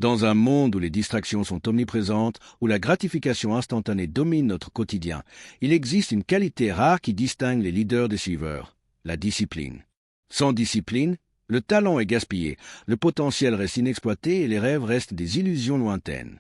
Dans un monde où les distractions sont omniprésentes, où la gratification instantanée domine notre quotidien, il existe une qualité rare qui distingue les leaders des suiveurs, la discipline. Sans discipline, le talent est gaspillé, le potentiel reste inexploité et les rêves restent des illusions lointaines.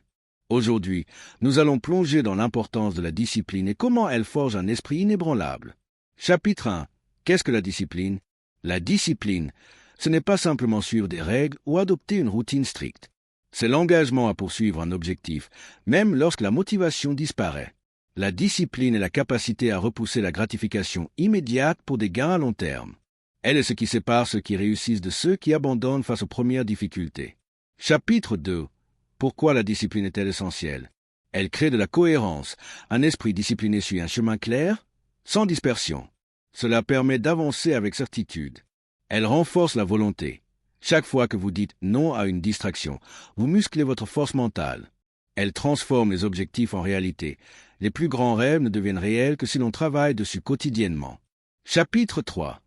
Aujourd'hui, nous allons plonger dans l'importance de la discipline et comment elle forge un esprit inébranlable. Chapitre 1. Qu'est-ce que la discipline? La discipline, ce n'est pas simplement suivre des règles ou adopter une routine stricte. C'est l'engagement à poursuivre un objectif, même lorsque la motivation disparaît. La discipline est la capacité à repousser la gratification immédiate pour des gains à long terme. Elle est ce qui sépare ceux qui réussissent de ceux qui abandonnent face aux premières difficultés. Chapitre 2. Pourquoi la discipline est-elle essentielle? Elle crée de la cohérence. Un esprit discipliné suit un chemin clair, sans dispersion. Cela permet d'avancer avec certitude. Elle renforce la volonté. Chaque fois que vous dites non à une distraction, vous musclez votre force mentale. Elle transforme les objectifs en réalité. Les plus grands rêves ne deviennent réels que si l'on travaille dessus quotidiennement. Chapitre 3.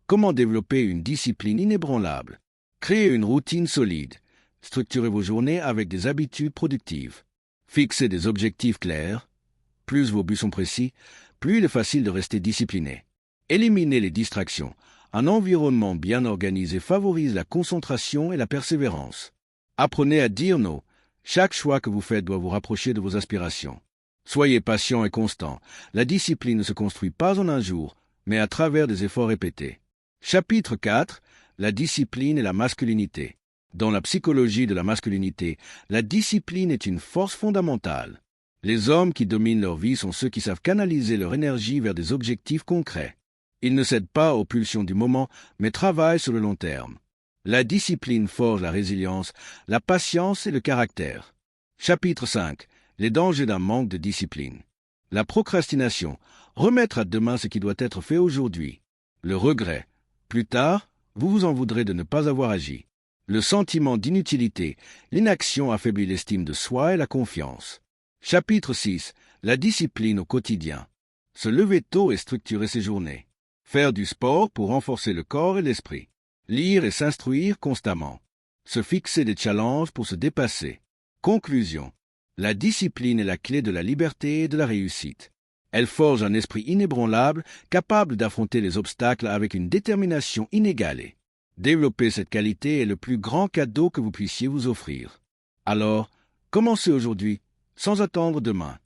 Comment développer une discipline inébranlable? Créez une routine solide. Structurez vos journées avec des habitudes productives. Fixez des objectifs clairs. Plus vos buts sont précis, plus il est facile de rester discipliné. Éliminez les distractions. Un environnement bien organisé favorise la concentration et la persévérance. Apprenez à dire non. Chaque choix que vous faites doit vous rapprocher de vos aspirations. Soyez patient et constant. La discipline ne se construit pas en un jour, mais à travers des efforts répétés. Chapitre 4. La discipline et la masculinité. Dans la psychologie de la masculinité, la discipline est une force fondamentale. Les hommes qui dominent leur vie sont ceux qui savent canaliser leur énergie vers des objectifs concrets. Ils ne cèdent pas aux pulsions du moment, mais travaillent sur le long terme. La discipline forge la résilience, la patience et le caractère. Chapitre 5. Les dangers d'un manque de discipline. La procrastination. Remettre à demain ce qui doit être fait aujourd'hui. Le regret. Plus tard, vous vous en voudrez de ne pas avoir agi. Le sentiment d'inutilité. L'inaction affaiblit l'estime de soi et la confiance. Chapitre 6. La discipline au quotidien. Se lever tôt et structurer ses journées. Faire du sport pour renforcer le corps et l'esprit. Lire et s'instruire constamment. Se fixer des challenges pour se dépasser. Conclusion. La discipline est la clé de la liberté et de la réussite. Elle forge un esprit inébranlable, capable d'affronter les obstacles avec une détermination inégalée. Développer cette qualité est le plus grand cadeau que vous puissiez vous offrir. Alors, commencez aujourd'hui, sans attendre demain.